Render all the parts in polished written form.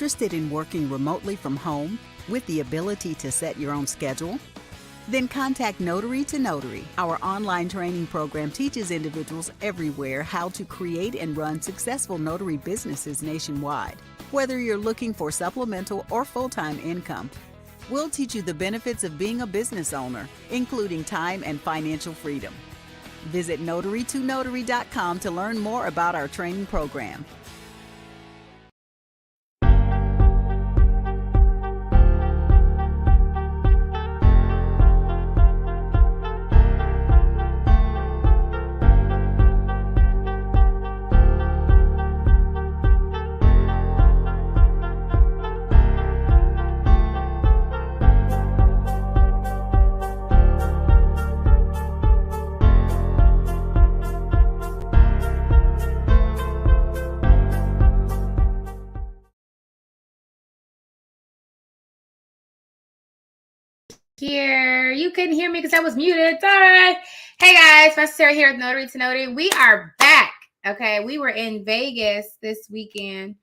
interested in working remotely from home with the ability to set your own schedule? Then contact Notary2Notary. Our online training program teaches individuals everywhere how to create and run successful notary businesses nationwide. Whether you're looking for supplemental or full-time income, we'll teach you the benefits of being a business owner, including time and financial freedom. Visit Notary2Notary.com to learn more about our training program. Here, you couldn't hear me because I was muted. It's all right. Hey guys, my Sarah here with Notary2Notary. We are back. Okay, we were in Vegas this weekend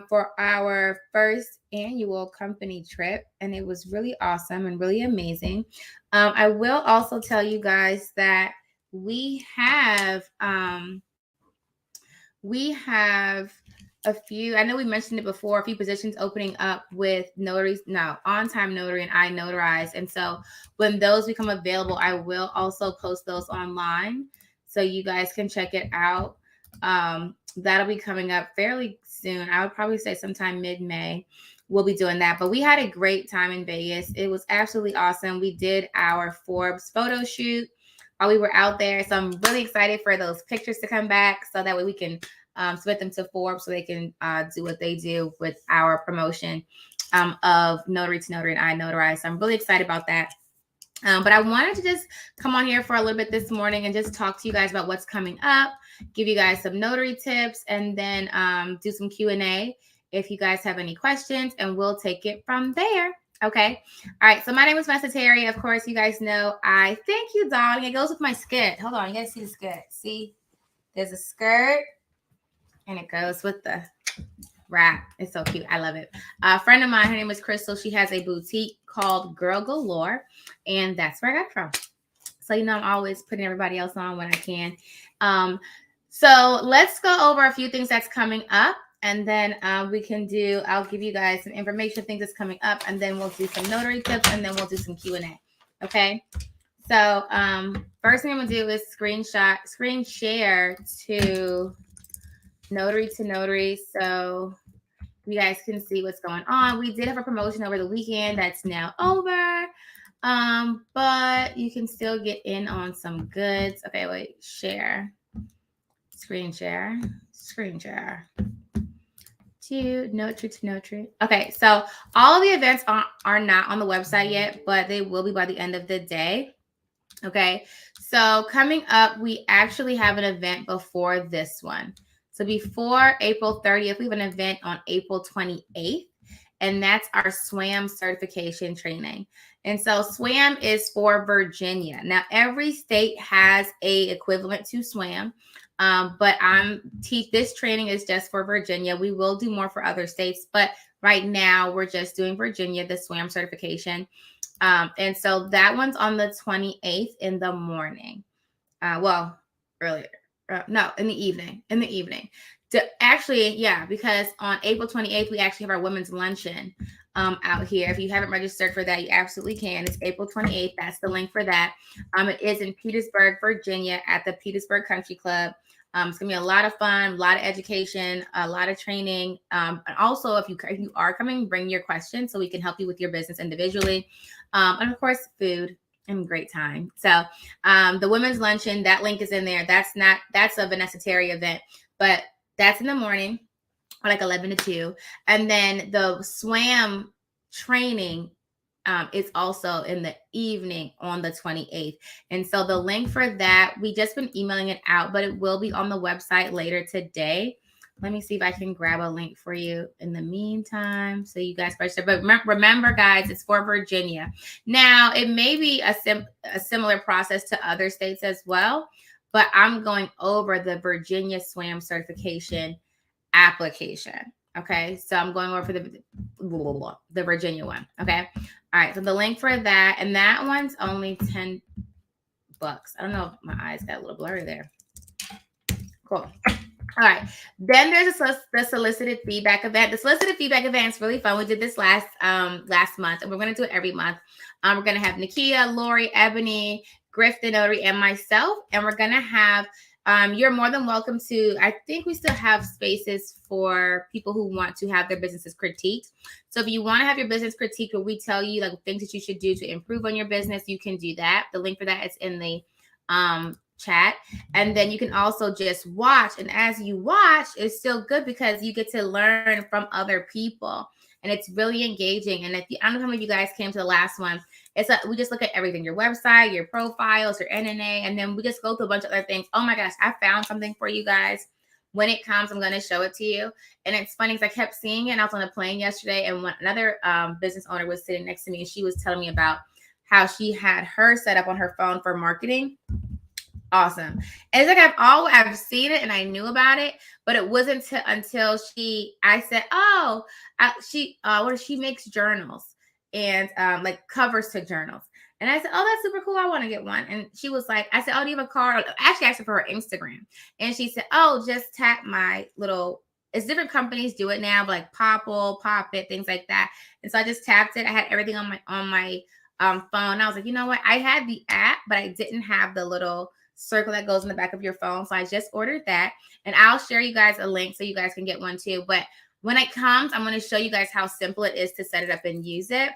for our first annual company trip, and it was really awesome and really amazing. I will also tell you guys that we have a few, I know we mentioned it before, a few positions opening up with notaries now, On-Time Notary and I Notarize. And so when those become available, I will also post those online so you guys can check it out. That'll be coming up fairly soon. I would probably say sometime mid-May we'll be doing that. But we had a great time in Vegas. It was absolutely awesome. We did our Forbes photo shoot while we were out there. So I'm really excited for those pictures to come back so that way we can submit them to Forbes so they can do what they do with our promotion of Notary2Notary and I Notarize. So I'm really excited about that. But I wanted to just come on here for a little bit this morning and just talk to you guys about what's coming up, give you guys some notary tips, and then do some Q&A if you guys have any questions, and we'll take it from there. Okay. All right. So my name is Vanessa Terry. Of course, you guys know thank you, darling. It goes with my skirt. Hold on. You guys see the skirt. See, there's a skirt. And it goes with the wrap. It's so cute. I love it. A friend of mine, her name is Crystal. She has a boutique called Girl Galore. And that's where I got it from. So, you know, I'm always putting everybody else on when I can. So let's go over a few things that's coming up. And then I'll give you guys some information, things that's coming up. And then we'll do some notary tips. And then we'll do some Q&A. Okay. So first thing I'm going to do is screen share to Notary2Notary, so you guys can see what's going on. We did have a promotion over the weekend that's now over, but you can still get in on some goods. Okay, wait, screen share to Notary2Notary. Okay, so all of the events are not on the website yet, but they will be by the end of the day. Okay, so coming up, we actually have an event before this one. So before April 30th, we have an event on April 28th, and that's our SWAM certification training. And so SWAM is for Virginia. Now, every state has a equivalent to SWAM, but this training is just for Virginia. We will do more for other states, but right now we're just doing Virginia, the SWAM certification. And so that one's on the 28th in the morning. Earlier. No, in the evening. Because on April 28th, we actually have our women's luncheon out here. If you haven't registered for that, you absolutely can. It's April 28th. That's the link for that. It is in Petersburg, Virginia at the Petersburg Country Club. It's going to be a lot of fun, a lot of education, a lot of training. And also, if you are coming, bring your questions so we can help you with your business individually. And of course, food. And great time. So the women's luncheon, that link is in there. That's a Vanessa Terry event, but that's in the morning, like 11 to 2. And then the SWAM training is also in the evening on the 28th. And so the link for that, we just been emailing it out, but it will be on the website later today. Let me see if I can grab a link for you in the meantime so you guys register. But remember, guys, it's for Virginia. Now, it may be a similar process to other states as well, but I'm going over the Virginia SWAM certification application. Okay, so I'm going over for the Virginia one. Okay, all right. So the link for that, and that one's only $10. I don't know if my eyes got a little blurry there. Cool. All right. Then there's the solicited feedback event. The solicited feedback event is really fun. We did this last month, and we're going to do it every month. We're going to have Nakia, Lori, Ebony, Griff the Notary, and myself, and we're going to have. You're more than welcome to. I think we still have spaces for people who want to have their businesses critiqued. So if you want to have your business critiqued, where we tell you like things that you should do to improve on your business, you can do that. The link for that is in the chat. And then you can also just watch. And as you watch, it's still good because you get to learn from other people. And it's really engaging. And if you, I don't know how many of you guys came to the last one. We just look at everything, your website, your profiles, your NNA, and then we just go through a bunch of other things. Oh my gosh, I found something for you guys. When it comes, I'm going to show it to you. And it's funny because I kept seeing it. And I was on a plane yesterday, and another business owner was sitting next to me, and she was telling me about how she had her set up on her phone for marketing. Awesome. And it's like I've seen it and I knew about it, but it wasn't until I said, oh, she makes journals and like covers to journals. And I said, oh, that's super cool. I want to get one. And she was like, I said, oh, do you have a card? Actually, I asked her for her Instagram. And she said, oh, just tap my little, it's different companies do it now, but like Popple, Pop It, things like that. And so I just tapped it. I had everything on my phone. I was like, you know what? I had the app, but I didn't have the little circle that goes in the back of your phone. So I just ordered that, and I'll share you guys a link so you guys can get one too. But when it comes, I'm going to show you guys how simple it is to set it up and use it.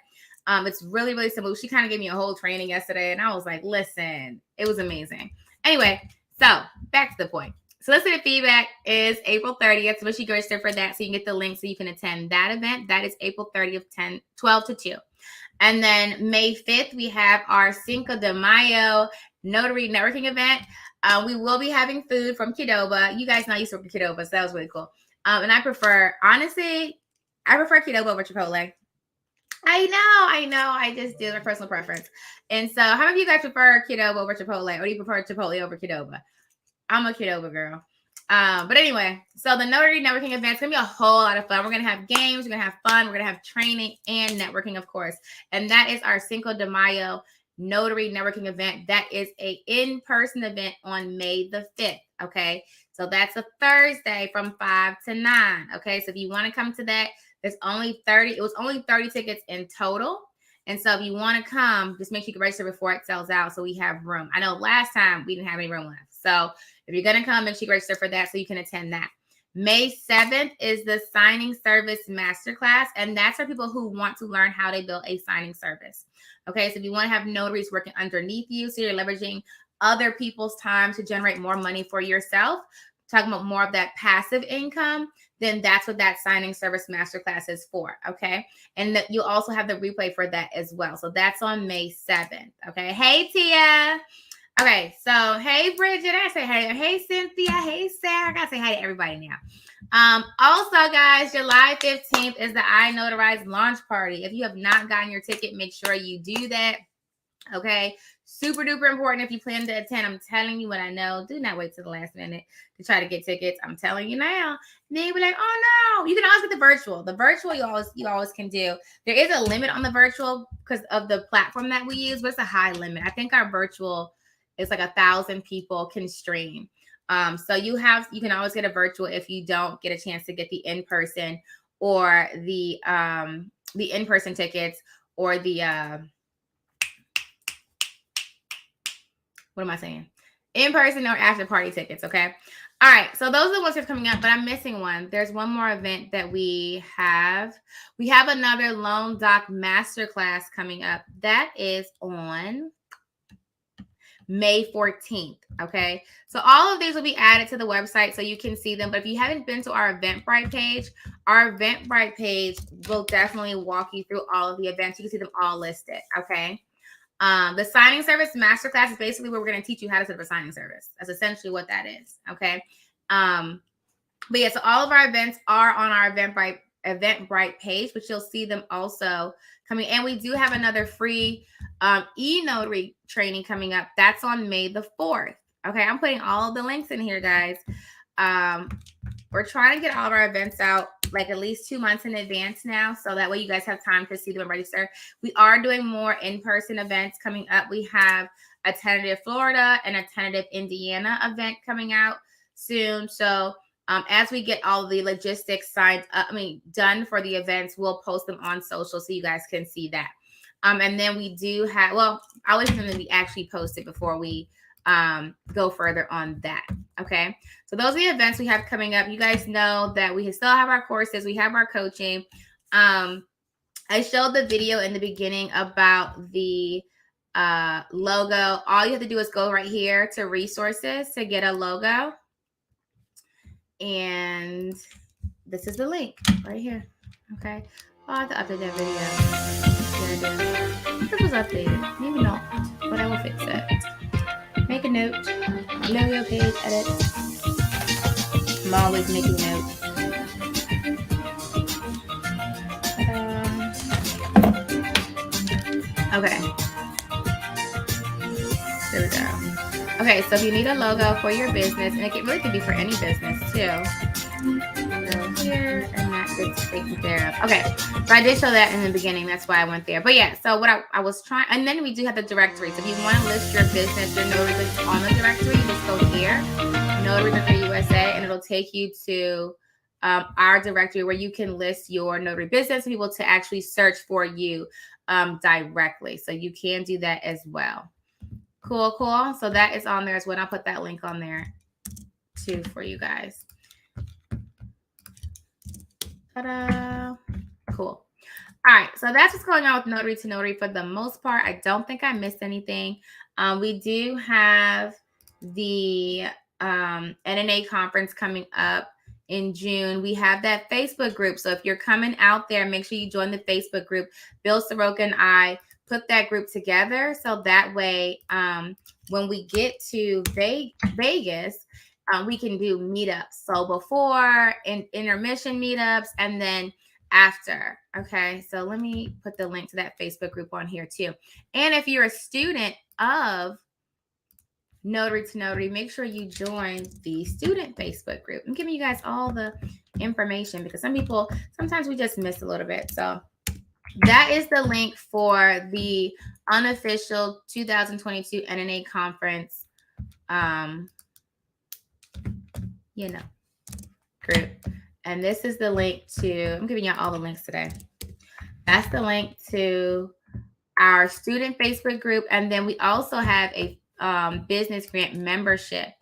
It's really, really simple. She kind of gave me a whole training yesterday, and I was like, listen, it was amazing. Anyway, so back to the point. Solicited feedback is April 30th. So make sure you register for that so you can get the link so you can attend that event. That is April 30th, 12 to 2. And then May 5th, we have our Cinco de Mayo Notary networking event. We will be having food from Qdoba. You guys know I used to work at Qdoba, so that was really cool. And I prefer Qdoba over Chipotle. I know. I just do my personal preference. And so how many of you guys prefer Qdoba over Chipotle? Or do you prefer Chipotle over Qdoba? I'm a Qdoba girl. But anyway, so the Notary networking event is going to be a whole lot of fun. We're going to have games, we're going to have fun, we're going to have training and networking, of course. And that is our Cinco de Mayo Notary networking event. That is a in-person event on May the 5th. Okay. So that's a Thursday from 5 to 9. Okay. So if you want to come to that, it was only 30 tickets in total. And so if you want to come, just make sure you can register before it sells out so we have room. I know last time we didn't have any room left. So if you're going to come, make sure you register for that so you can attend that. May 7th is the signing service masterclass, and that's for people who want to learn how to build a signing service. Okay, so if you want to have notaries working underneath you, so you're leveraging other people's time to generate more money for yourself, talking about more of that passive income, then that's what that signing service masterclass is for. Okay, and you'll also have the replay for that as well. So that's on May 7th. Okay, hey Tia. Okay, so hey Bridget, I say hey. Hey Cynthia, hey Sarah. I gotta say hi to everybody now. Also, guys, July 15th is the I Notarize launch party. If you have not gotten your ticket, make sure you do that. Okay, super duper important if you plan to attend. I'm telling you what I know. Do not wait till the last minute to try to get tickets. I'm telling you now. And then you'll be like, oh no, you can always get the virtual. The virtual you always can do. There is a limit on the virtual because of the platform that we use, but it's a high limit. I think our virtual is like 1,000 people can stream. So you can always get a virtual if you don't get a chance to get the in-person or the in-person tickets or the what am I saying? In-person or after party tickets. Okay. All right. So those are the ones that's coming up, but I'm missing one. There's one more event that we have. We have another Loan Doc Masterclass coming up. That is on May 14th. Okay. So all of these will be added to the website so you can see them. But if you haven't been to our Eventbrite page will definitely walk you through all of the events. You can see them all listed. Okay. The signing service masterclass is basically where we're going to teach you how to set up a signing service. That's essentially what that is. Okay. But yeah, so all of our events are on our Eventbrite page, but you'll see them also coming. And we do have another free e-notary training coming up. That's on May the 4th. Okay, I'm putting all of the links in here, guys. we're trying to get all of our events out like at least 2 months in advance now. So that way you guys have time to see them and register. We are doing more in-person events coming up. We have a tentative Florida and a tentative Indiana event coming out soon. So as we get all the logistics done for the events, we'll post them on social so you guys can see that. And then we do have, well, I'll wait for them to be actually posted before we go further on that. Okay. So those are the events we have coming up. You guys know that we still have our courses. We have our coaching. I showed the video in the beginning about the logo. All you have to do is go right here to resources to get a logo. And this is the link right here. Okay. Oh, I have to update that video. It was updated. Maybe not, but I will fix it. Make a note. Logo page edit. I'm always making notes. Okay. There we go. Okay, so if you need a logo for your business, and it really could be for any business too. Go here, and that gets taken care of. Okay, so I did show that in the beginning. That's why I went there. But yeah, so what I was trying, and then we do have the directory. So if you want to list your business, your notary business on the directory, just go here, Notary2Notary USA, and it'll take you to our directory where you can list your notary business for people to actually search for you directly. So you can do that as well. Cool. So that is on there as well. I'll put that link on there too for you guys. Ta-da. Cool. All right. So that's what's going on with Notary2Notary for the most part. I don't think I missed anything. We do have the NNA conference coming up in June. We have that Facebook group. So if you're coming out there, make sure you join the Facebook group. Bill Soroka and I put that group together so that way when we get to Vegas, we can do meetups. So before intermission meetups and then after. Okay, so let me put the link to that Facebook group on here too. And if you're a student of Notary2Notary, make sure you join the student Facebook group. I'm giving you guys all the information because sometimes we just miss a little bit. So that is the link for the unofficial 2022 NNA conference, group. And this is the link to, I'm giving you all the links today. That's the link to our student Facebook group. And then we also have a business grant membership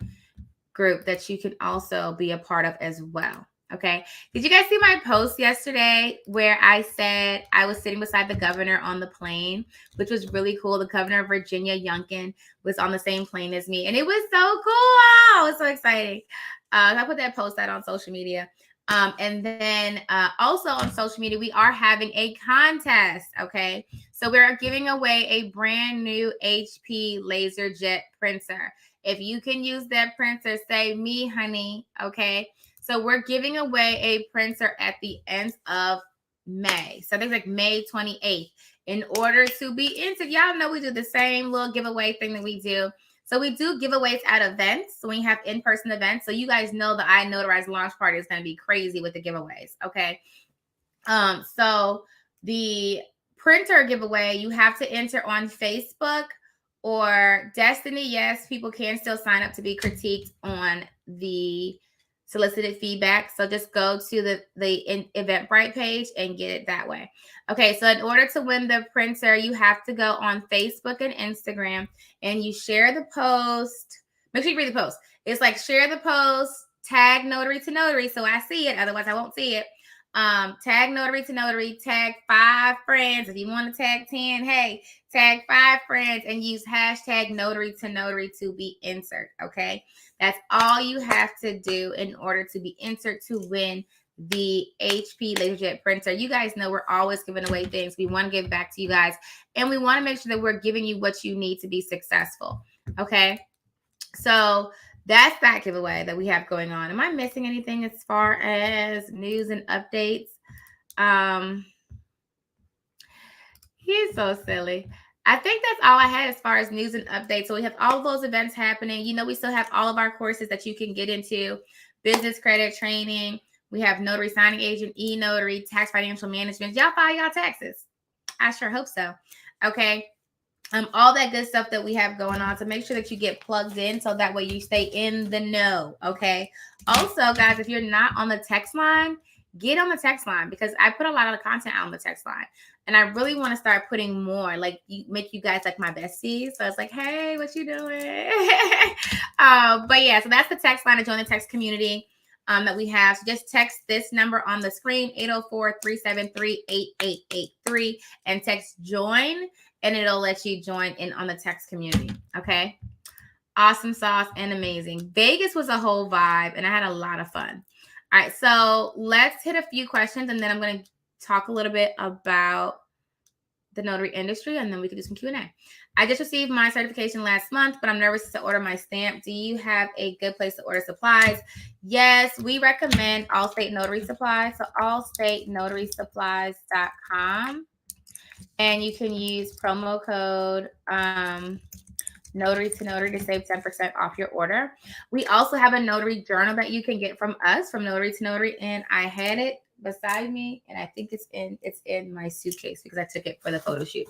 group that you can also be a part of as well. Okay. Did you guys see my post yesterday where I said I was sitting beside the governor on the plane, which was really cool. The governor of Virginia, Youngkin, was on the same plane as me. And it was so cool. It was so exciting. I put that post out on social media. And then also on social media, we are having a contest. Okay. So we're giving away a brand new HP LaserJet printer. If you can use that printer, say me, honey. Okay. So we're giving away a printer at the end of May. So I think like May 28th. In order to be entered, y'all know we do the same little giveaway thing that we do. So we do giveaways at events. So we have in-person events. So you guys know the I Notarize launch party is going to be crazy with the giveaways. Okay. So the printer giveaway, you have to enter on Facebook or Destiny. Yes, people can still sign up to be critiqued on the solicited feedback. So just go to the Eventbrite page and get it that way. Okay, so in order to win the printer, you have to go on Facebook and Instagram and you share the post. Make sure you read the post. It's like share the post, tag Notary2Notary so I see it. Otherwise, I won't see it. Tag Notary2Notary, tag 5 friends. If you want to tag 10, hey, tag 5 friends and use hashtag Notary2Notary to be entered. Okay. That's all you have to do in order to be entered to win the HP LaserJet printer. You guys know we're always giving away things. We want to give back to you guys and we want to make sure that we're giving you what you need to be successful. Okay. So that's that giveaway that we have going on. Am I missing anything as far as news and updates? He's so silly. I think that's all I had as far as news and updates. So we have all of those events happening. You know, we still have all of our courses that you can get into. business credit training. We have notary signing agent, e-notary, tax financial management. Y'all file y'all taxes. I sure hope so. Okay. All that good stuff that we have going on. So make sure that you get plugged in so that way you stay in the know. Okay. Also, guys, if you're not on the text line, get on the text line because I put a lot of the content out on the text line. And I really want to start putting more, like make you guys like my besties. So it's like, hey, what you doing? But yeah, so that's the text line to join the text community that we have. So just text this number on the screen, 804-373-8883, and text join, and it'll let you join in on the text community. Okay. Awesome sauce and amazing. Vegas was a whole vibe, and I had a lot of fun. All right, so let's hit a few questions, and then I'm going to talk a little bit about the notary industry, and then we can do some Q&A. I just received my certification last month, but I'm nervous to order my stamp. Do you have a good place to order supplies? Yes, we recommend Allstate Notary Supplies. So allstatenotarysupplies.com. And you can use promo code Notary2Notary to save 10% off your order. We also have a notary journal that you can get from us, from Notary2Notary, and I had it beside me, and I think it's in my suitcase because I took it for the photo shoot.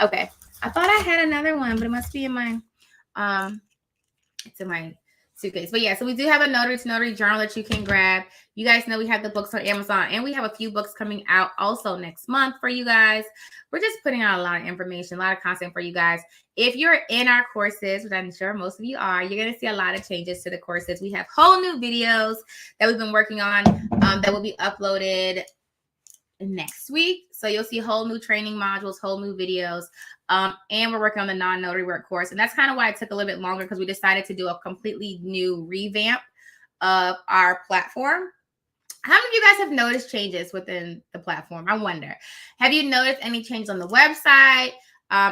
Okay, I thought I had another one, but it must be in my it's in my suitcase. But yeah, so we do have a Notary2Notary journal that you can grab. You guys know we have the books on Amazon, and we have a few books coming out also next month for you guys. We're just putting out a lot of information, a lot of content for you guys. If you're in our courses, which I'm sure most of you are, you're going to see a lot of changes to the courses. We have whole new videos that we've been working on that will be uploaded next week. So you'll see whole new training modules, whole new videos. And we're working on the non-notary work course. And that's kind of why it took a little bit longer, because we decided to do a completely new revamp of our platform. How many of you guys have noticed changes within the platform? I wonder. Have you noticed any changes on the website,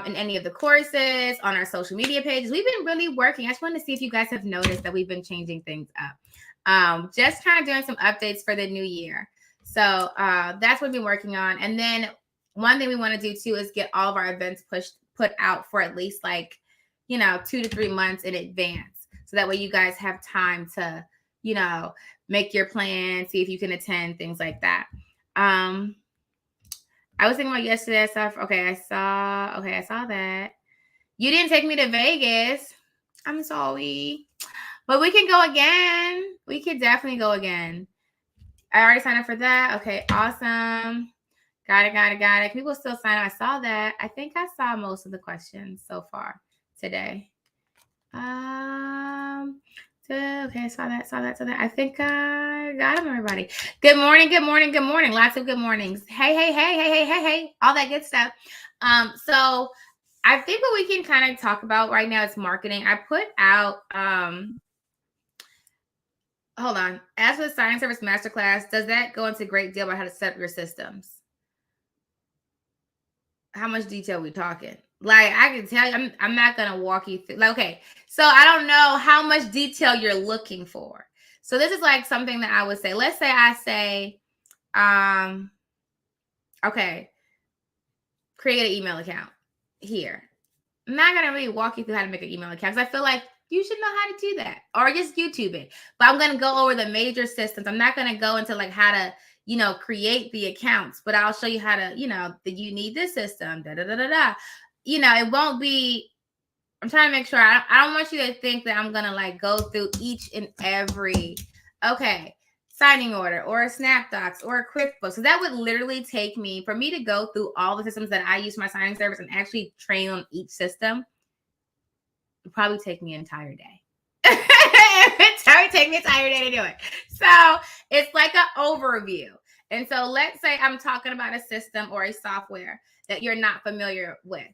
in any of the courses, on our social media pages? We've been really working. I just wanted to see if you guys have noticed that we've been changing things up. Just kind of doing some updates for the new year. So that's what we've been working on. And then one thing we want to do too is get all of our events put out for at least 2 to 3 months in advance. So that way you guys have time to, make your plan, see if you can attend, things like that. I was thinking about yesterday. I saw that. You didn't take me to Vegas. I'm sorry. But we can go again. We could definitely go again. I already signed up for that. Okay, awesome. Got it. People still sign up. I saw that. I think I saw most of the questions so far today. Okay, I saw that. I think I got them, everybody. Good morning. Lots of good mornings. Hey. All that good stuff. So I think what we can kind of talk about right now is marketing. I put out, hold on. As for the signing service masterclass, does that go into a great deal about how to set up your systems? How much detail are we talking? I can tell you, I'm not going to walk you through. Okay, so I don't know how much detail you're looking for. So this is something that I would say. Let's say I say, okay, create an email account here. I'm not going to really walk you through how to make an email account because I feel like you should know how to do that, or just YouTube it. But I'm going to go over the major systems. I'm not going to go into how to, create the accounts, but I'll show you how to, that you need this system, it won't be, I'm trying to make sure, I don't want you to think that I'm going to go through each and every, signing order or a SnapDocs or a QuickBooks. So that would literally take me, for me to go through all the systems that I use for my signing service and actually train on each system, it'd probably take me an entire day. It'd probably take me an entire day to do it. So it's like an overview. And so let's say I'm talking about a system or a software that you're not familiar with.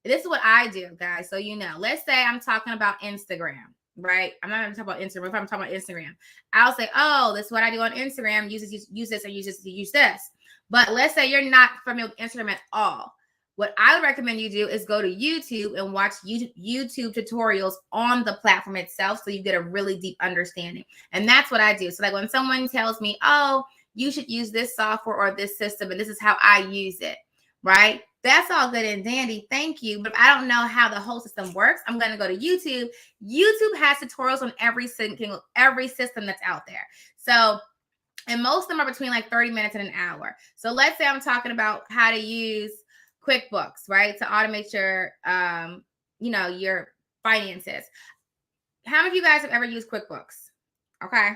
This is what I do, guys. So let's say I'm talking about Instagram, right? I'm not going to talk about Instagram. If I'm talking about Instagram, I'll say, oh, this is what I do on Instagram. Use this, or use this. But let's say you're not familiar with Instagram at all. What I would recommend you do is go to YouTube and watch YouTube tutorials on the platform itself so you get a really deep understanding. And that's what I do. So when someone tells me, oh, you should use this software or this system, and this is how I use it. right? That's all good and dandy. Thank you. But if I don't know how the whole system works, I'm going to go to YouTube. YouTube has tutorials on every system that's out there. So, and most of them are between like 30 minutes and an hour. So let's say I'm talking about how to use QuickBooks, right? To automate your, your finances. How many of you guys have ever used QuickBooks? Okay.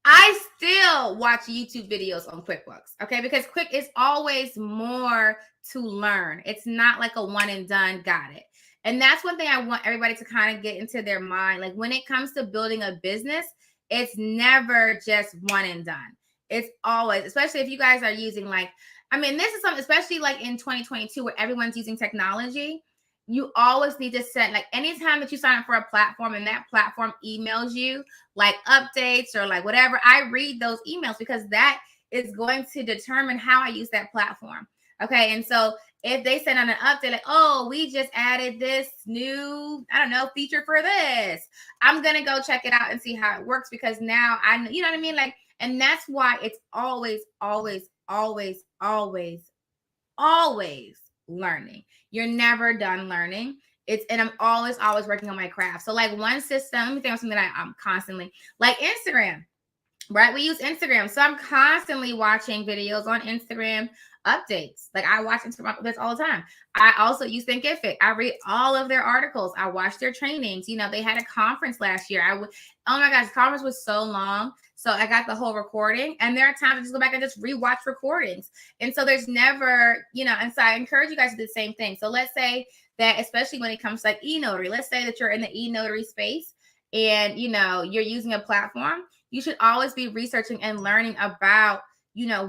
I still watch YouTube videos on QuickBooks, okay? Because it's always more to learn. It's not like a one and done, got it. And that's one thing I want everybody to kind of get into their mind. Like when it comes to building a business, it's never just one and done. It's always, especially if you guys are using this is something, especially like in 2022 where everyone's using technology. You always need to set, like anytime that you sign up for a platform and that platform emails you like updates or like whatever, I read those emails because that is going to determine how I use that platform. Okay. And so if they send out an update like, oh, we just added this new, feature for this, I'm going to go check it out and see how it works because now I know, you know what I mean? Like, and that's why it's always, always, always, always, always learning. You're never done learning. And I'm always working on my craft. So like one system, let me think of something that I'm constantly, like Instagram, right? We use Instagram. So I'm constantly watching videos on Instagram updates. Like I watch Instagram updates all the time. I also use Thinkific. I read all of their articles. I watch their trainings. They had a conference last year. Oh my gosh, the conference was so long. So I got the whole recording, and there are times I just go back and just rewatch recordings. And so there's never, and so I encourage you guys to do the same thing. So let's say that, especially when it comes to like e-notary, let's say that you're in the e-notary space and, you're using a platform, you should always be researching and learning about,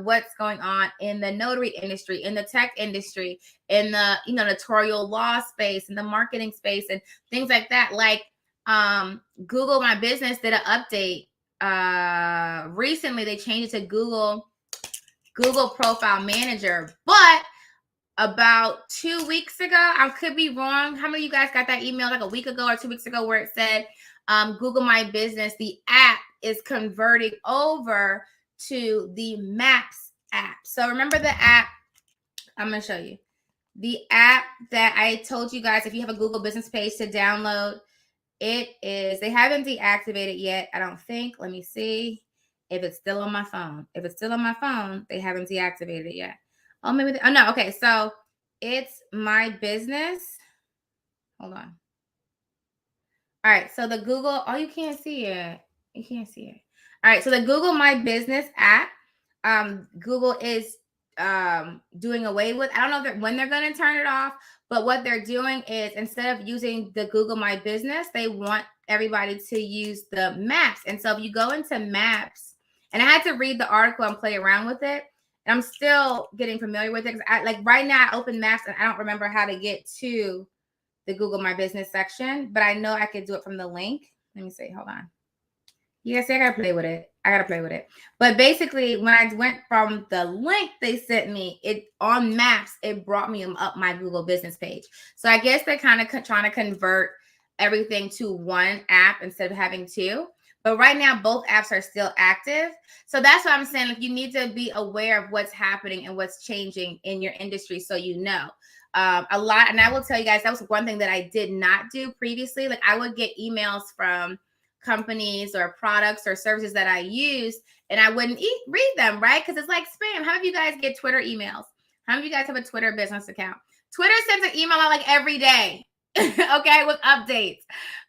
what's going on in the notary industry, in the tech industry, in the, notarial law space, in the marketing space and things like that. Like Google My Business did an update. Recently they changed it to Google Profile Manager, but about 2 weeks ago, I could be wrong. How many of you guys got that email like a week ago or 2 weeks ago where it said Google My Business, the app is converting over to the Maps app. So remember the app, I'm going to show you. The app that I told you guys, if you have a Google business page to download, they haven't deactivated yet, I don't think. Let me see if it's still on my phone. If it's still on my phone, they haven't deactivated it yet. Oh, maybe, no. Okay. So it's My Business. Hold on. All right. So the Google, you can't see it. You can't see it. All right. So the Google My Business app, Google is doing away with. I don't know when they're going to turn it off, but what they're doing is instead of using the Google My Business, they want everybody to use the Maps. And so if you go into Maps, and I had to read the article and play around with it, and I'm still getting familiar with it because like right now I open Maps and I don't remember how to get to the Google My Business section, but I know I could do it from the link. Let me see. Hold on. Yeah, see, I gotta play with it. But basically, when I went from the link they sent me, it on Maps, it brought me up my Google business page. So I guess they're kind of trying to convert everything to one app instead of having two. But right now, both apps are still active. So that's what I'm saying. Like, you need to be aware of what's happening and what's changing in your industry so you know. A lot, and I will tell you guys, that was one thing that I did not do previously. Like I would get emails from companies or products or services that I use, and I wouldn't read them, right? Because it's like spam. How many of you guys get Twitter emails? How many of you guys have a Twitter business account? Twitter sends an email out like every day, okay, with updates,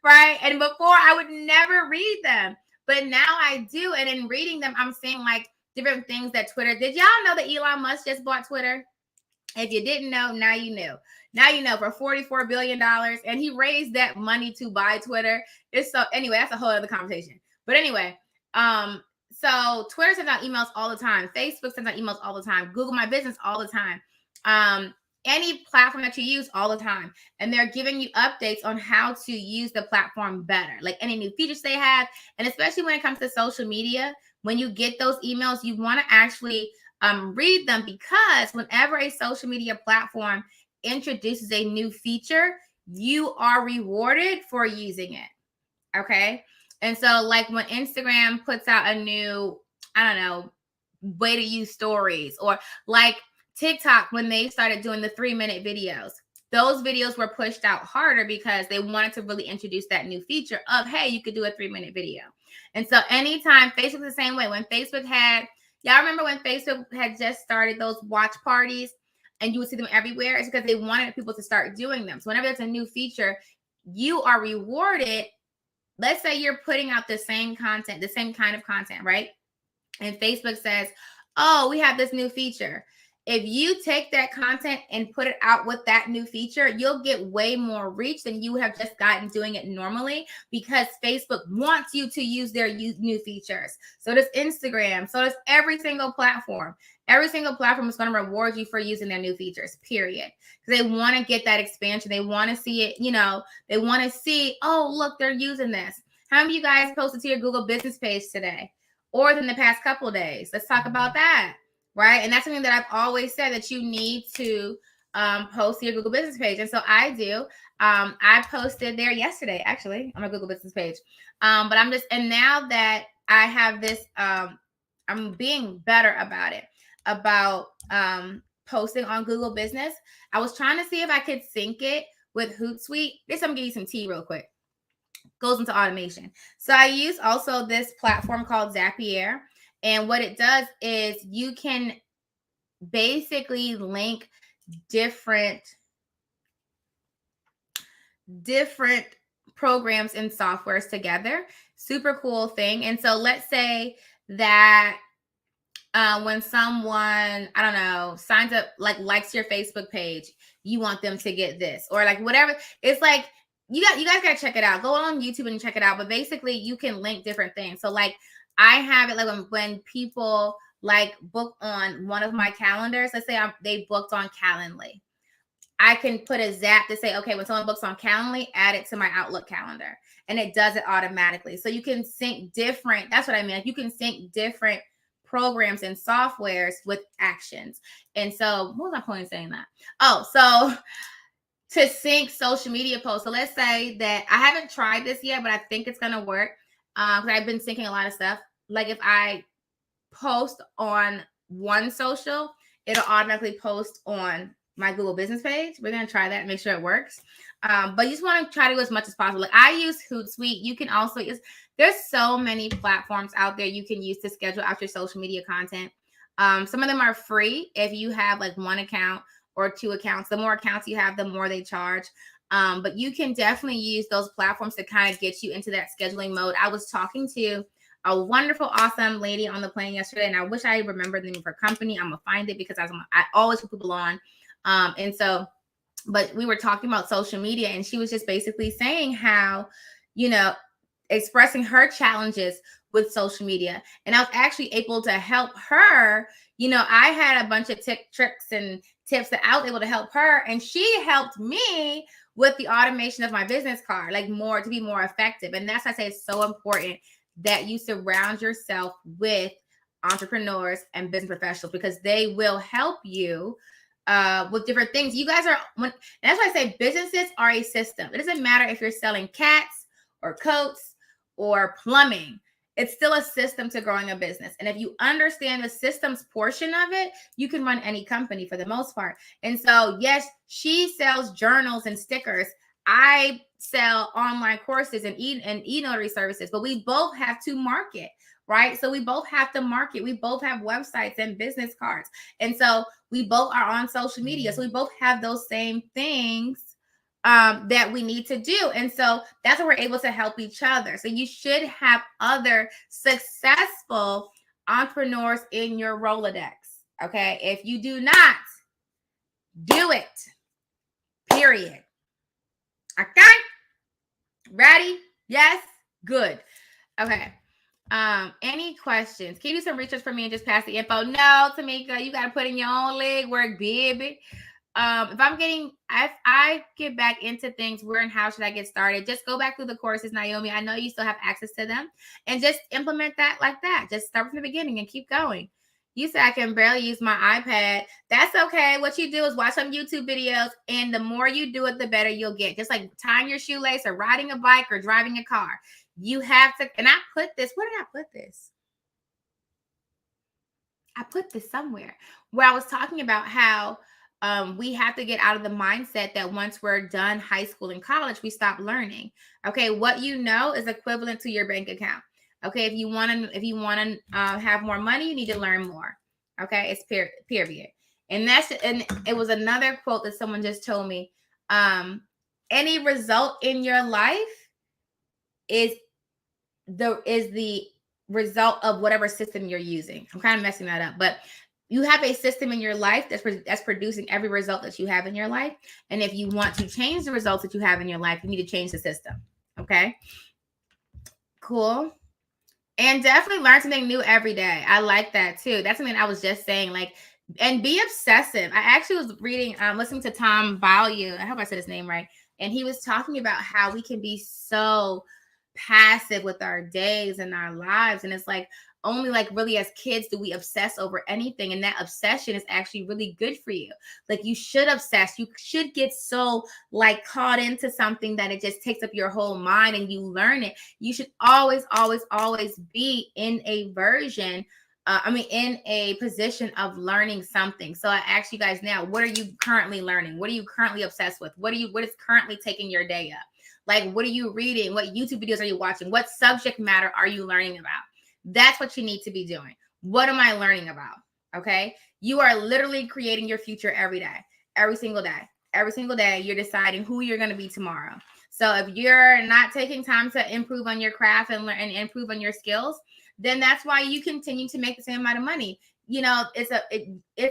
right? And before I would never read them, but now I do. And in reading them, I'm seeing like different things that Twitter did. Y'all know that Elon Musk just bought Twitter? If you didn't know, now you know. Now you know, for $44 billion. And he raised that money to buy Twitter. Anyway, that's a whole other conversation. But anyway, so Twitter sends out emails all the time. Facebook sends out emails all the time. Google My Business all the time. Any platform that you use all the time. And they're giving you updates on how to use the platform better. Like any new features they have. And especially when it comes to social media, when you get those emails, you want to actually read them, because whenever a social media platform introduces a new feature, you are rewarded for using it. Okay. And so like when Instagram puts out a new, way to use stories, or like TikTok, when they started doing the 3-minute videos, those videos were pushed out harder because they wanted to really introduce that new feature of, hey, you could do a 3-minute video. And so anytime, Facebook the same way. When Facebook had, y'all remember when Facebook had just started those watch parties and you would see them everywhere? It's because they wanted people to start doing them. So whenever there's a new feature, you are rewarded. Let's say you're putting out the same content, the same kind of content, right? And Facebook says, oh, we have this new feature. If you take that content and put it out with that new feature, you'll get way more reach than you have just gotten doing it normally, because Facebook wants you to use their new features. So does Instagram. So does every single platform. Every single platform is going to reward you for using their new features, period. Because they want to get that expansion. They want to see it, they want to see, oh, look, they're using this. How many of you guys posted to your Google business page today or in the past couple of days? Let's talk about that. Right. And that's something that I've always said, that you need to post to your Google business page. And so I do. I posted there yesterday, actually, on my Google business page. But and now that I have this, I'm being better about it, about posting on Google Business. I was trying to see if I could sync it with Hootsuite. I'm gonna give you some tea real quick. Goes into automation. So I use also this platform called Zapier. And what it does is you can basically link different programs and softwares together. Super cool thing. And so let's say that when someone, I don't know, signs up, likes your Facebook page, you want them to get this, or whatever. It's like, you guys got to check it out. Go on YouTube and check it out. But basically you can link different things. So I have it when people book on one of my calendars, let's say they booked on Calendly. I can put a zap to say, okay, when someone books on Calendly, add it to my Outlook calendar, and it does it automatically. So you can sync different, that's what I mean. You can sync different programs and softwares with actions. And so what was my point in saying that? Oh, so to sync social media posts. So let's say that I haven't tried this yet, but I think it's going to work. Because I've been syncing a lot of stuff. If I post on one social, it'll automatically post on my Google business page. We're going to try that and make sure it works. But you just want to try to do as much as possible. I use Hootsuite. You can also use, there's so many platforms out there you can use to schedule out your social media content. Some of them are free if you have one account or 2 accounts. The more accounts you have, the more they charge. But you can definitely use those platforms to kind of get you into that scheduling mode. I was talking to a wonderful, awesome lady on the plane yesterday, and I wish I remembered the name of her company. I'm gonna find it because I always put people on. But we were talking about social media, and she was just basically saying how, expressing her challenges with social media. And I was actually able to help her. I had a bunch of tricks and tips that I was able to help her, and she helped me with the automation of my business card, to be more effective. And that's why I say it's so important that you surround yourself with entrepreneurs and business professionals, because they will help you with different things. You guys and that's why I say businesses are a system. It doesn't matter if you're selling cats or coats or plumbing. It's still a system to growing a business. And if you understand the systems portion of it, you can run any company for the most part. And so, yes, she sells journals and stickers. I sell online courses and e-notary services, but we both have to market, right? So we both have to market. We both have websites and business cards. And so we both are on social media. So we both have those same things that we need to do. And so that's where we're able to help each other. So you should have other successful entrepreneurs in your Rolodex. Okay. If you do not, do it. Period. Okay. Ready? Yes. Good. Okay. Any questions? Can you do some research for me and just pass the info? No, Tamika, you got to put in your own legwork, baby. If I get back into things, where and how should I get started? Just go back through the courses, Naomi. I know you still have access to them, and just implement that like that. Just start from the beginning and keep going. You said I can barely use my iPad. That's okay. What you do is watch some YouTube videos, and the more you do it, the better you'll get. Just like tying your shoelace or riding a bike or driving a car. You have to, and I put this, where did I put this? I put this somewhere where I was talking about how we have to get out of the mindset that once we're done high school and college, we stop learning. Okay, what you know is equivalent to your bank account. Okay, if you want to have more money, you need to learn more. Okay, it's period. And it was another quote that someone just told me. Any result in your life is the result of whatever system you're using. I'm kind of messing that up, but you have a system in your life that's producing every result that you have in your life. And if you want to change the results that you have in your life, you need to change the system. Okay. Cool. And definitely learn something new every day. I like that too. That's something I was just saying, like, and be obsessive. I actually was reading, listening to Tom Value. I hope I said his name right. And he was talking about how we can be so passive with our days and our lives. And it's like, only like really as kids do we obsess over anything. And that obsession is actually really good for you. Like you should obsess. You should get so like caught into something that it just takes up your whole mind and you learn it. You should always, always, always be in a version in a position of learning something. So I ask you guys now, what are you currently learning? What are you currently obsessed with? What is currently taking your day up? Like, what are you reading? What YouTube videos are you watching? What subject matter are you learning about? That's what you need to be doing. What am I learning about? Okay. You are literally creating your future every day, every single day. Every single day, you're deciding who you're going to be tomorrow. So if you're not taking time to improve on your craft and learn and improve on your skills, then that's why you continue to make the same amount of money. You know, it's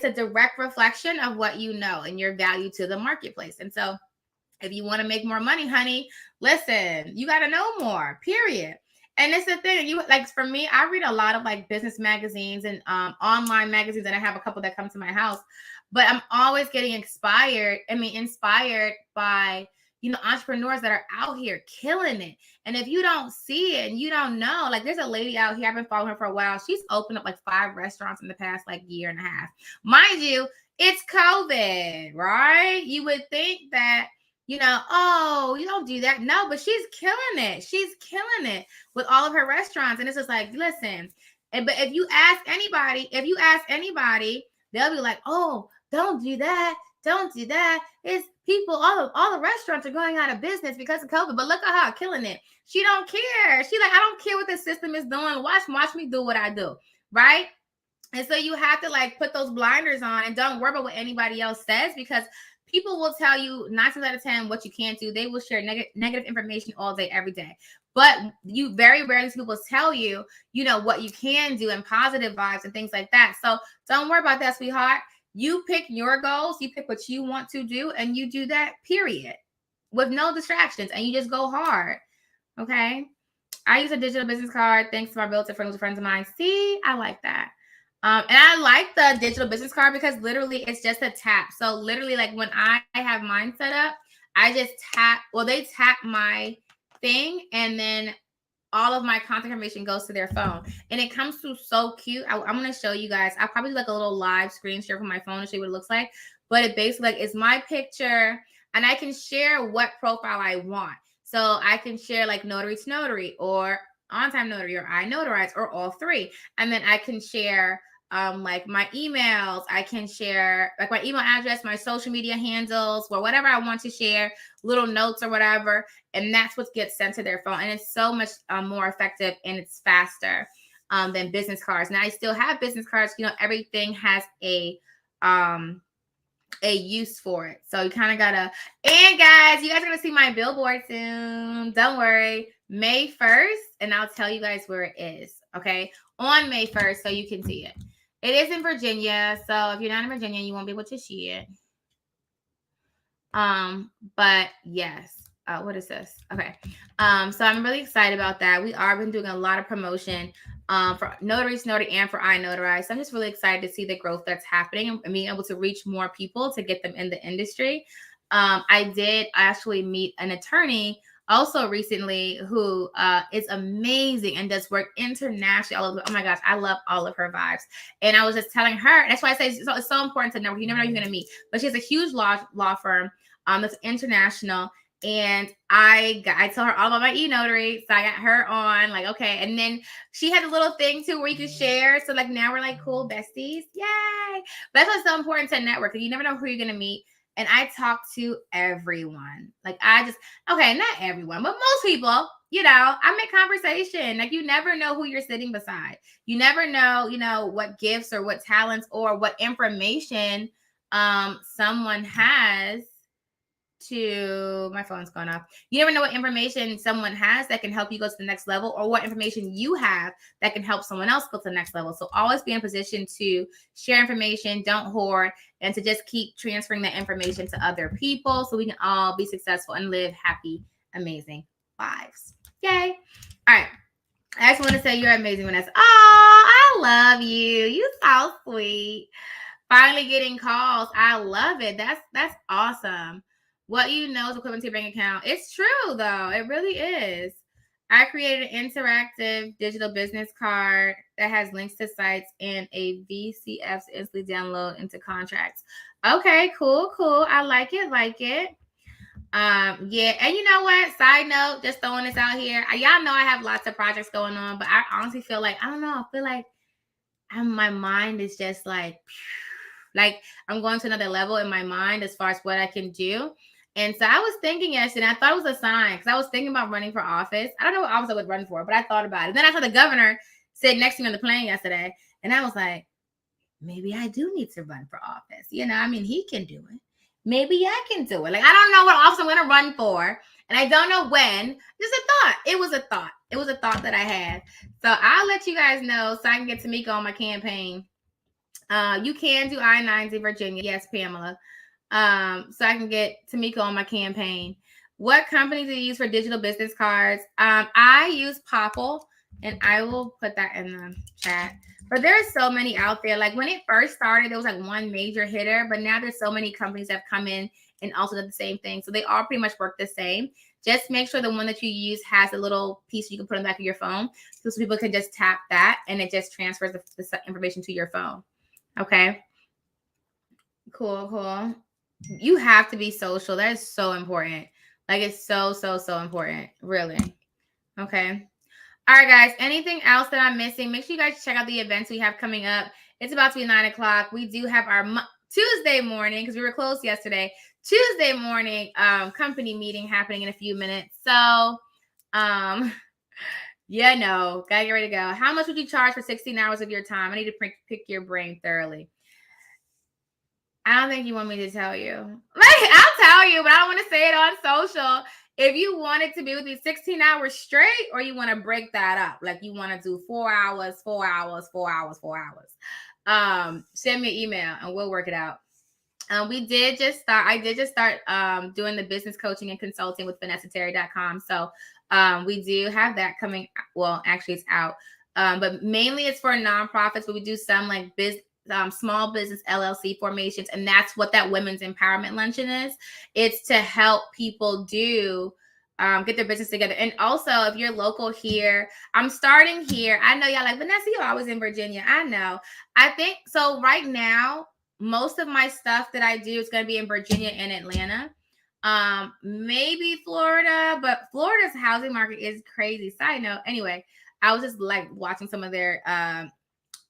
a direct reflection of what you know and your value to the marketplace. And so if you want to make more money, honey, listen, you got to know more, period. And it's the thing, you like for me, I read a lot of like business magazines and online magazines, and I have a couple that come to my house, but I'm always getting inspired by, you know, entrepreneurs that are out here killing it. And if you don't see it and you don't know, like there's a lady out here, I've been following her for a while. She's opened up like 5 restaurants in the past like year and a half. Mind you, it's COVID, right? You would think that, you know, oh, you don't do that. No, but she's killing it. She's killing it with all of her restaurants. And it's just like, listen, but if you ask anybody, they'll be like, oh, don't do that. Don't do that. It's people, all the restaurants are going out of business because of COVID. But look at her killing it. She don't care. She like, I don't care what the system is doing. Watch me do what I do. Right. And so you have to like put those blinders on and don't worry about what anybody else says, because people will tell you 9 times out of 10 what you can't do. They will share negative information all day, every day. But you very rarely see people tell you, you know, what you can do and positive vibes and things like that. So don't worry about that, sweetheart. You pick your goals, you pick what you want to do, and you do that, period, with no distractions, and you just go hard. Okay. I use a digital business card thanks to my realtor friends of mine. See, I like that. And I like the digital business card because literally it's just a tap. So literally, like when I have mine set up, I just tap, well, they tap my thing and then all of my contact information goes to their phone. And it comes through so cute. I'm going to show you guys. I'll probably do like a little live screen share from my phone to show you what it looks like. But it basically like it's my picture and I can share what profile I want. So I can share like Notary2Notary or On-Time Notary or I Notarize or all three. And then I can share like my emails. I can share like my email address, my social media handles, or whatever I want to share, little notes or whatever. And that's what gets sent to their phone. And it's so much more effective and it's faster than business cards. Now I still have business cards. You know, everything has a use for it. So you kind of gotta, and guys, you guys are gonna see my billboard soon. Don't worry. May 1st, and I'll tell you guys where it is. Okay. On May 1st, so you can see it. It is in Virginia. So if you're not in Virginia, you won't be able to see it. But yes. What is this? Okay. So I'm really excited about that. We are been doing a lot of promotion for Notary2Notary and for I Notarize. So I'm just really excited to see the growth that's happening and being able to reach more people to get them in the industry. I did actually meet an attorney also recently who is amazing and does work internationally. Oh my gosh, I love all of her vibes. And I was just telling her, that's why I say it's so important to know. You never know who you're going to meet. But she has a huge law firm that's international. And I told her all about my e-notary. So I got her on, like, okay. And then she had a little thing too where you could share. So like now we're like cool besties. Yay. But that's what's so important to network. You never know who you're going to meet. And I talk to everyone. Like okay, not everyone, but most people, I make conversation. Like you never know who you're sitting beside. You never know, what gifts or what talents or what information someone has my phone's going off. You never know what information someone has that can help you go to the next level, or what information you have that can help someone else go to the next level. So always be in a position to share information, don't hoard, and to just keep transferring that information to other people so we can all be successful and live happy, amazing lives. Yay. All right. I just want to say you're amazing, Vanessa. Oh, I love you. You so sweet. Finally getting calls. I love it. That's awesome. What you know is equivalent to your bank account. It's true, though. It really is. I created an interactive digital business card that has links to sites and a VCF to instantly download into contracts. Okay, cool. I like it. Yeah, and you know what? Side note, just throwing this out here. Y'all know I have lots of projects going on, but I honestly feel like, I don't know, I feel like my mind is just like I'm going to another level in my mind as far as what I can do. And so I was thinking yesterday, I thought it was a sign, because I was thinking about running for office. I don't know what office I would run for, but I thought about it. Then I saw the governor sit next to me on the plane yesterday, and I was like, maybe I do need to run for office. I mean, he can do it. Maybe I can do it. Like, I don't know what office I'm going to run for, and I don't know when. Just a thought. It was a thought. It was a thought that I had. So I'll let you guys know so I can get Tamika on my campaign. You can do I-9s in Virginia. Yes, Pamela. So I can get Tamika on my campaign. What company do you use for digital business cards? I use Popple, and I will put that in the chat. But there's so many out there. Like when it first started, there was like one major hitter, but now there's so many companies that have come in and also did the same thing. So they all pretty much work the same. Just make sure the one that you use has a little piece you can put in the back of your phone, so people can just tap that and it just transfers the information to your phone. Okay. Cool. You have to be social. That is so important. Like it's so important. Really. Okay. All right, guys. Anything else that I'm missing? Make sure you guys check out the events we have coming up. It's about to be 9:00. We do have our Tuesday morning, because we were closed yesterday. Tuesday morning company meeting happening in a few minutes. So, gotta get ready to go. How much would you charge for 16 hours of your time? I need to pick your brain thoroughly. I don't think you want me to tell you. Like, I'll tell you, but I don't want to say it on social. If you want it to be with me 16 hours straight, or you want to break that up, like you want to do 4 hours, 4 hours, 4 hours, 4 hours, send me an email and we'll work it out. I did just start doing the business coaching and consulting with VanessaTerry.com. So we do have that coming. Well, actually it's out. But mainly it's for nonprofits, but we do some like small business LLC formations. And that's what that women's empowerment luncheon is. It's to help people get their business together. And also, if you're local here, I'm starting here. I know y'all like, Vanessa, you're always in Virginia. I know. I think so. Right now, most of my stuff that I do is going to be in Virginia and Atlanta. Maybe Florida, but Florida's housing market is crazy. Side note. Anyway, I was just like watching some of their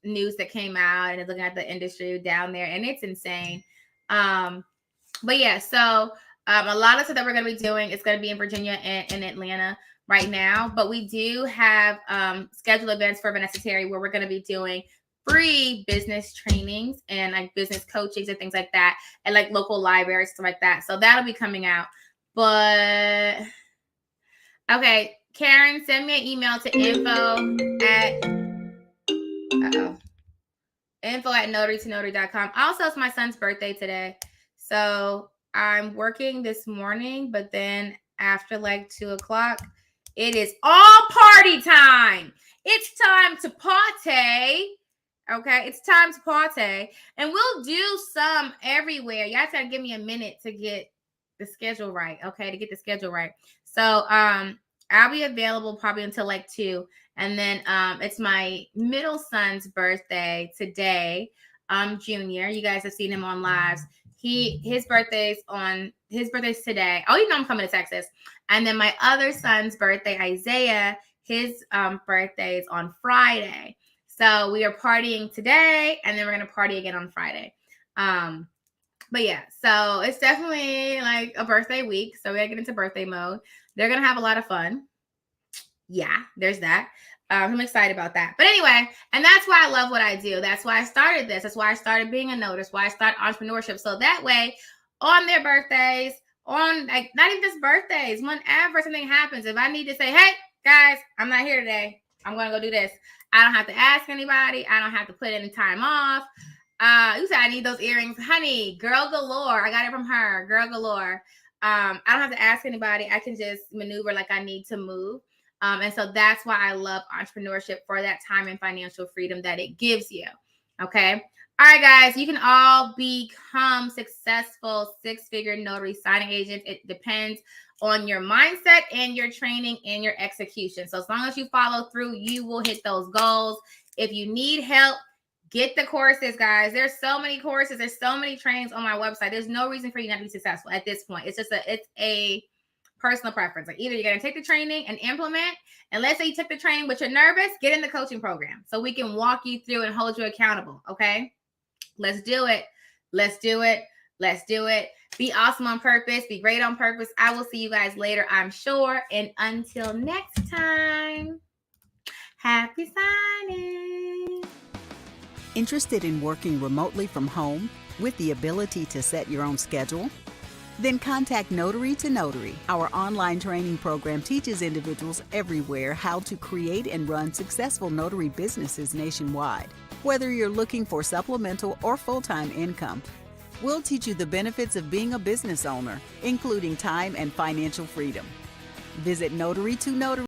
news that came out and looking at the industry down there, and it's insane. But yeah, so a lot of stuff that we're going to be doing is going to be in Virginia and in Atlanta right now. But we do have scheduled events for Vanessa Terry where we're going to be doing free business trainings and like business coachings and things like that, and like local libraries, stuff like that. So that'll be coming out. But okay, Karen, send me an email to info@Notary2Notary.com. Also, it's my son's birthday today. So I'm working this morning, but then after like 2:00, it is all party time. It's time to party. Okay, it's time to party. And we'll do some everywhere. Y'all gotta give me a minute to get the schedule right. Okay, to get the schedule right. So I'll be available probably until like 2. And then it's my middle son's birthday today. Junior. You guys have seen him on lives. His birthday's today. Oh, you know I'm coming to Texas. And then my other son's birthday, Isaiah, his birthday is on Friday. So we are partying today, and then we're gonna party again on Friday. But yeah, so it's definitely like a birthday week. So we gotta get into birthday mode. They're gonna have a lot of fun. Yeah, there's that. I'm excited about that. But anyway, and that's why I love what I do. That's why I started this. That's why I started being a notary. That's why I started entrepreneurship. So that way, on their birthdays, on like not even just birthdays, whenever something happens, if I need to say, hey, guys, I'm not here today. I'm going to go do this. I don't have to ask anybody. I don't have to put any time off. You said I need those earrings. Honey, girl galore. I got it from her. Girl galore. I don't have to ask anybody. I can just maneuver like I need to move. And so that's why I love entrepreneurship, for that time and financial freedom that it gives you. Okay. All right, guys, you can all become successful six-figure notary signing agents. It depends on your mindset and your training and your execution. So as long as you follow through, you will hit those goals. If you need help, get the courses, guys. There's so many courses. There's so many trainings on my website. There's no reason for you not to be successful at this point. It's a personal preference. Like either you're going to take the training and implement, and let's say you took the training but you're nervous, get in the coaching program so we can walk you through and hold you accountable. Okay. Let's do it. Let's do it. Let's do it. Be awesome on purpose. Be great on purpose. I will see you guys later, I'm sure. And until next time, happy signing. Interested in working remotely from home with the ability to set your own schedule? Then contact Notary2Notary. Our online training program teaches individuals everywhere how to create and run successful notary businesses nationwide. Whether you're looking for supplemental or full-time income, we'll teach you the benefits of being a business owner, including time and financial freedom. Visit Notary2Notary.